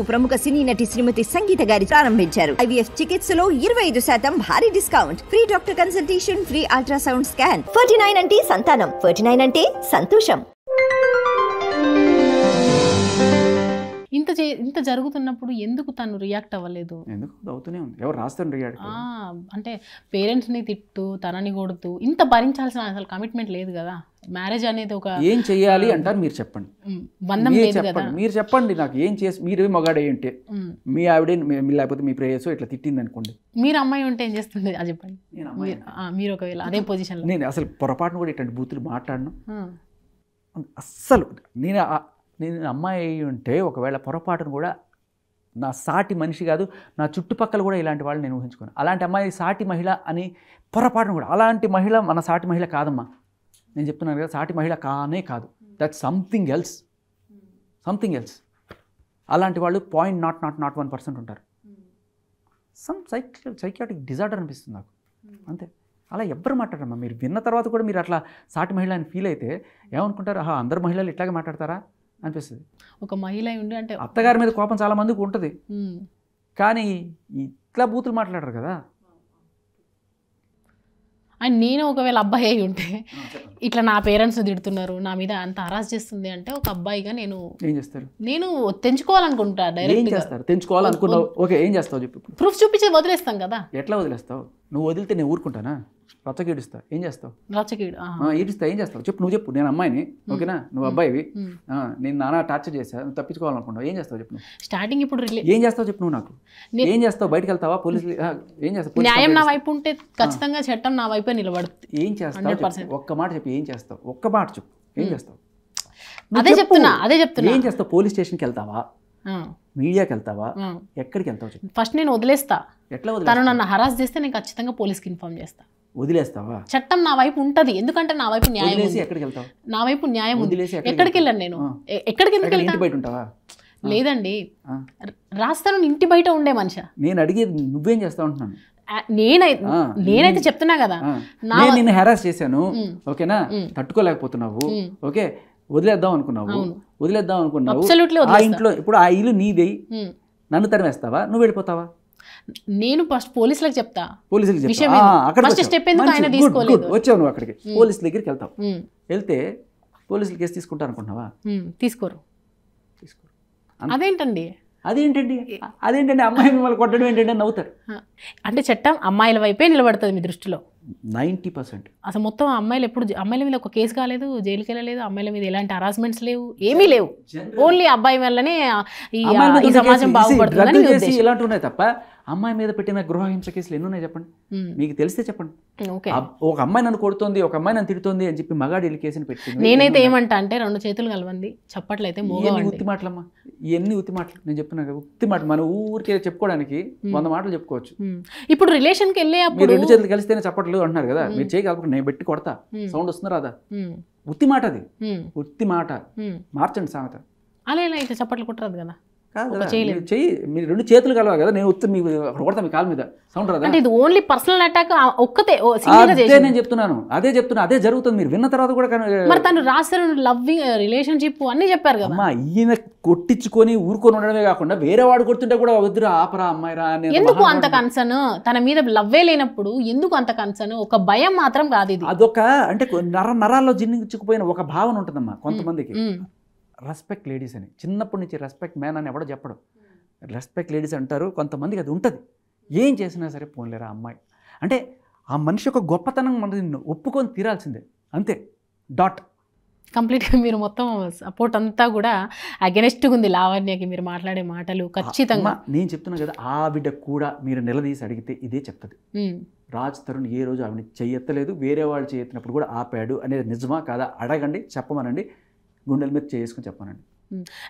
ప్రముఖ సినీ నటి శ్రీమతి సంగీత గారి ప్రారంభించారు. IVF చికిత్సలో 25% భారీ discount, free doctor consultation, free ultrasound scan. 49 అంటే సంతానం, 49 అంటే సంతోషం. ఇంత జరుగుతున్నప్పుడు ఎందుకు తను రియాక్ట్ అవ్వలేదు? ఎందుకు అవుతూనే ఉంది, ఎవరు రాస్తారు రియాక్ట్? అంటే పేరెంట్స్ని తిట్టు, తనని కొడుతూ ఇంత భరించాల్సిన అసలు కమిట్మెంట్ లేదు కదా. మ్యారేజ్ అనేది ఒక ఏం చెయ్యాలి అంటారు మీరు చెప్పండి, బంధం లేదు కదా. మీరు చెప్పండి నాకు ఏం చేసి, మీరు మగాడే ఏంటి, మీ ఆవిడే లేకపోతే మీ ప్రేయర్స్ ఇట్లా తిట్టింది అనుకోండి, మీరు అమ్మాయి ఉంటే ఏం చేస్తుంది అది చెప్పండి. మీరు ఒకవేళ అదే పొజిషన్లో, నేను అసలు పొరపాటును కూడా ఇట్లాంటి బూతులు మాట్లాడను అస్సలు. నేను అమ్మాయి అయి ఉంటే ఒకవేళ పొరపాటును కూడా నా సాటి మనిషి కాదు, నా చుట్టుపక్కల కూడా ఇలాంటి వాళ్ళు నేను ఊహించుకోను. అలాంటి అమ్మాయి సాటి మహిళ అని పొరపాటును కూడా, అలాంటి మహిళ మన సాటి మహిళ కాదమ్మా. నేను చెప్తున్నాను కదా, సాటి మహిళ కానే కాదు, దట్స్ సంథింగ్ ఎల్స్. అలాంటి వాళ్ళు 0.001% ఉంటారు. సమ్ సైకియాట్రిక్ డిజార్డర్ అనిపిస్తుంది నాకు, అంతే. అలా ఎవ్వరు మాట్లాడరమ్మా. మీరు విన్న తర్వాత కూడా మీరు అట్లా సాటి మహిళ అని ఫీల్ అయితే ఏమనుకుంటారు, అందరు మహిళలు ఇట్లాగే మాట్లాడతారా అనిపిస్తుంది. ఒక మహిళ ఉండి అంటే అత్తగారి మీద కోపం చాలా మందికి ఉంటుంది, కానీ ఇట్లా బూతులు మాట్లాడరు కదా. అండ్ నేను ఒకవేళ అబ్బాయి అయి ఉంటే ఇట్లా నా పేరెంట్స్ తిడుతున్నారు, నా మీద అంత హరాస్ చేస్తుంది అంటే ఒక అబ్బాయిగా నేను ఏం చేస్తారు? నేను తెంచుకోవాలనుకుంటా. డైరెక్ట్ చేస్తారు, తెంచుకోవాలనుకున్నావు, ఓకే, ఏం చేస్తావు చెప్పు. ప్రూఫ్ చూపించి వదిలేస్తాం కదా. ఎట్లా వదిలేస్తావు? నువ్వు వదిలితే నేను ఊరుకుంటానా? రచ్చగీడుస్తా, ఏం చేస్తావు? ఈడుస్తా, ఏం చేస్తావు చెప్పు. నువ్వు చెప్పు, నేను అమ్మాయిని, ఓకేనా, నువ్వు అబ్బాయివి, నేను నానా టార్చర్ చేసా, నువ్వు తప్పించుకోవాలనుకుంటావు, ఏం చేస్తావు చెప్పు. స్టార్టింగ్ ఇప్పుడు ఏం చేస్తావు చెప్పు. నువ్వు నాకు ఏం చేస్తావు? బయటకు వెళ్తావా? పోలీసులు ఏం చేస్తావు? న్యాయం నా వైపు ఉంటే ఖచ్చితంగా చట్టం నా వైపే నిలబడుతుంది. ఏం చేస్తావు? ఒక్క మాట చెప్పు, ఏం చేస్తావు? ఒక్క మాట చెప్పు, ఏం చేస్తావు? అదే చెప్తున్నా. ఏం చేస్తావు? పోలీస్ స్టేషన్కి వెళ్తావా? మీడియాకి వెళ్తావా? ఎక్కడికి వెళ్తావు చెప్పు. ఫస్ట్ నేను వదిలేస్తా. ఎట్లా వదిలేస్తా? తను నన్ను హరాస్ చేస్తే నేను ఖచ్చితంగా పోలీస్కి ఇన్ఫార్మ్ చేస్తా. వదిలేస్తావా? చట్టం నా వైపు ఉంటది, ఎందుకంటే నా వైపు న్యాయం ఉంది. ఎక్కడికి వెళ్తావు? నా వైపు న్యాయం ఉంది. ఎక్కడికి వెళ్ళాను నేను? ఎక్కడికి ఎందుకు వెళ్తా? బయట ఉంటావా? లేదండి, రాస్తాను ఇంటి బయట ఉండే మనిషి. నేను అడిగేది నువ్వేం చేస్తావు అంటున్నాను. నేనైతే చెప్తున్నా కదా, నేను హెరాస్ చేశాను, ఓకేనా, తట్టుకోలేకపోతున్నావు, ఓకే, వదిలేద్దాం అనుకున్నావు. ఆ ఇంట్లో ఇప్పుడు ఆ ఇల్లు నీదే, నన్ను తరిమేస్తావా? నువ్వు వెళ్ళిపోతావా? నేను ఫస్ట్ పోలీసులకు చెప్తా. పోలీసులకు వచ్చావు నువ్వు అక్కడికి, పోలీసుల దగ్గరికి వెళ్తావు. వెళ్తే పోలీసులు కేసు తీసుకుంటారు అనుకుంటున్నావా? తీసుకోరు. అదేంటండి అమ్మాయి మిమ్మల్ని కొట్టడం ఏంటంటే నవ్వుతారు. అంటే చట్టం అమ్మాయిల వైపే నిలబడుతుంది మీ దృష్టిలో 90%. అసలు మొత్తం అమ్మాయిలు ఎప్పుడు అమ్మాయిల మీద ఒక కేసు కాలేదు, జైలుకి వెళ్ళలేదు, అమ్మాయిల మీద ఎలాంటి హరాస్మెంట్స్ లేవు, ఏమీ లేవు. ఓన్లీ అబ్బాయి వల్లనే ఈ సమాజం బాగుపడుతుంది ఇలాంటి ఉన్నాయి తప్ప అమ్మాయి మీద పెట్టిన గృహహింస కేసులు ఎన్ని ఉన్నాయి చెప్పండి, మీకు తెలిస్తే చెప్పండి. ఒక అమ్మాయి నన్ను కొడుతుంది, ఒక అమ్మాయి నన్ను తిడుతుంది అని చెప్పి మగాడి వెళ్ళి కేసుని పెట్టి, నేనైతే ఏమంటా అంటే 2 చేతులు కలవండి, చప్పట్లయితే ఉత్తి మాటలమ్మా, ఇవన్నీ ఉత్తి మాటలు. నేను చెప్తున్నా కదా, ఉత్తి మాట. మన ఊరికే చెప్పుకోవడానికి 100 మాటలు చెప్పుకోవచ్చు. ఇప్పుడు రిలేషన్కి వెళ్ళే మీరు 2 చేతులు కలిస్తేనే చప్పట్లు అంటున్నారు కదా, మీరు చేయగలపకుండా నేను పెట్టి కొడతా, సౌండ్ వస్తుంది రాదా? ఉత్తి మాట, అది ఉత్తి మాట. మార్చండి సామెత. అలా ఇట్లా చప్పట్లు కొట్టరాదు కదా. చెయ్యి, మీరు 2 చేతులు కలవాలి కదా, నేను ఉత్తి మీకు కొడతా మీ కాలు మీద, సౌండ్ రాదా? అంటే ఇది ఓన్లీ పర్సనల్ అటాక్ ఒక్కతే. నేను చెప్తున్నాను, అదే జరుగుతుంది. మీరు విన్న తర్వాత కూడా మరి తను రాస్తారు లవ్వింగ్ రిలేషన్షిప్ అన్ని చెప్పారు కదా. అమ్మా, ఈయన కొట్టించుకొని ఊరుకొని ఉండడమే కాకుండా వేరే వాడు కొడుతుంటే కూడా వద్దురా, ఆపరా అమ్మాయిరా. ఎందుకు అంత కన్సర్న్? తన మీద లవ్వే లేనప్పుడు ఎందుకు అంత కన్సర్న్? ఒక భయం మాత్రం కాదు ఇది. అదొక అంటే నరాల్లో జిన్నించుకుపోయిన ఒక భావన ఉంటుందమ్మా కొంతమందికి. రెస్పెక్ట్ లేడీస్ అని, చిన్నప్పటి నుంచి రెస్పెక్ట్ మ్యాన్ అని ఎవడో చెప్పడం, రెస్పెక్ట్ లేడీస్ అంటారు. కొంతమందికి అది ఉంటుంది. ఏం చేసినా సరే పోన్లేరా అమ్మాయి అంటే, ఆ మనిషి యొక్క గొప్పతనం మన ఒప్పుకొని తీరాల్సిందే, అంతే. డాట్. కంప్లీట్గా మీరు మొత్తం సపోర్ట్ అంతా కూడా అగెనెస్ట్గా ఉంది లావణ్యకి, మీరు మాట్లాడే మాటలు ఖచ్చితంగా. నేను చెప్తున్నా కదా, ఆవిడ కూడా మీరు నిలదీసి అడిగితే ఇదే చెప్తుంది. రాజ్ తరుణ్ ఏ రోజు ఆవిడ చెయ్యెత్తలేదు, వేరే వాళ్ళు చేయెత్తినప్పుడు కూడా ఆపాడు అనేది నిజమా కాదా అడగండి, చెప్పమనండి, గుండెల మీద చేసుకుని చెప్పానండి.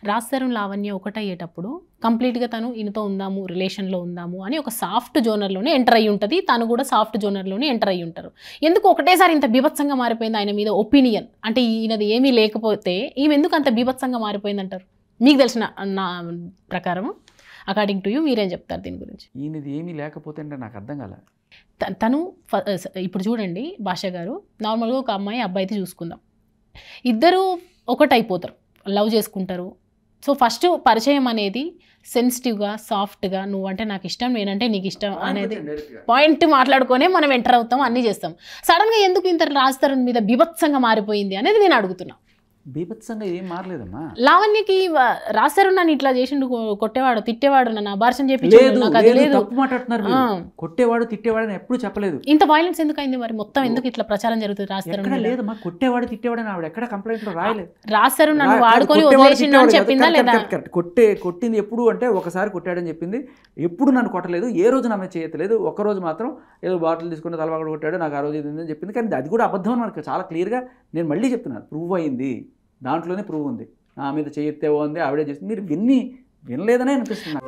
రాజ్ తరుణ్ లావణ్య ఒకటయ్యేటప్పుడు కంప్లీట్గా తను ఈయనతో ఉందాము, రిలేషన్లో ఉందాము అని ఒక సాఫ్ట్ జోనర్లోనే ఎంటర్ అయ్యి ఉంటుంది, తను కూడా సాఫ్ట్ జోనర్లోనే ఎంటర్ అయ్యి ఉంటారు. ఎందుకు ఒకటేసారి ఇంత బీభత్సంగా మారిపోయింది ఆయన మీద ఒపీనియన్? అంటే ఈయనది ఏమీ లేకపోతే ఈమె ఎందుకు అంత బీభత్సంగా మారిపోయింది అంటారు? మీకు తెలిసిన నా ప్రకారం, అకార్డింగ్ టు యూ మీరేం చెప్తారు దీని గురించి? ఈయనది ఏమీ లేకపోతే అంటే నాకు అర్థం కాలే. తను ఇప్పుడు చూడండి భాష గారు, నార్మల్గా ఒక అమ్మాయి అబ్బాయితో చూసుకుందాం, ఇద్దరు ఒకటైపోతారు, లవ్ చేసుకుంటారు, సో ఫస్ట్ పరిచయం అనేది సెన్సిటివ్గా సాఫ్ట్గా నువ్వంటే నాకు ఇష్టం నేనంటే నీకు ఇష్టం అనేది పాయింట్ మాట్లాడుకొనే మనం ఎంటర్ అవుతాం, అన్నీ చేస్తాం. సడన్గా ఎందుకు ఇంత రాజ్ తరుణ్ మీద బీభత్సంగా మారిపోయింది అనేది నేను అడుగుతున్నా. బీభత్సంగా ఏం మారలేదమ్మా. లావణ్యకి రాజ్ తరుణ్ నన్ను ఇట్లా చేసిండు, కొట్టేవాడు తిట్టేవాడు, నన్ను అబార్షన్ చేపించాడు, నాకు అది లేదు. తప్పు మాట్లాడుతున్నారు. కొట్టేవాడు తిట్టేవాడు అని ఎప్పుడు చెప్పలేదు. ఇంత వైలెన్స్ ఎందుకు అయింది మరి? మొత్తం ఎందుకు ఇట్లా ప్రచారం జరుగుతుంది రాజ్ తరుణ్? లేదమ్మా, కొట్టేవాడు తిట్టేవాడు అని ఆవిడ ఎక్కడ కంప్లైంట్ లో రాయలేదు. రాజ్ తరుణ్ నన్ను వాడుకొని వదిలేసిండు అని చెప్పిందా లేదా? కొట్టింది ఎప్పుడు అంటే ఒకసారి కొట్టాడని చెప్పింది. ఎప్పుడు నన్ను కొట్టలేదు, ఏ రోజు నా మీద చేయట్లేదు. ఒక్కరోజు మాత్రం ఏదో బాటిల్ తీసుకుని తలవాడు కొట్టాడు, నాకు ఆ రోజు ఇది చెప్పింది. కానీ అది కూడా అబద్ధం మనకు చాలా క్లియర్గా నేను మళ్ళీ చెప్తున్నాను, ప్రూవ్ అయింది, దాంట్లోనే ప్రూవ్ ఉంది. నా మీద చేయెత్తేవో ఉంది, ఆవిడే చేస్తుంది. మీరు వినలేదనే అనిపిస్తుంది.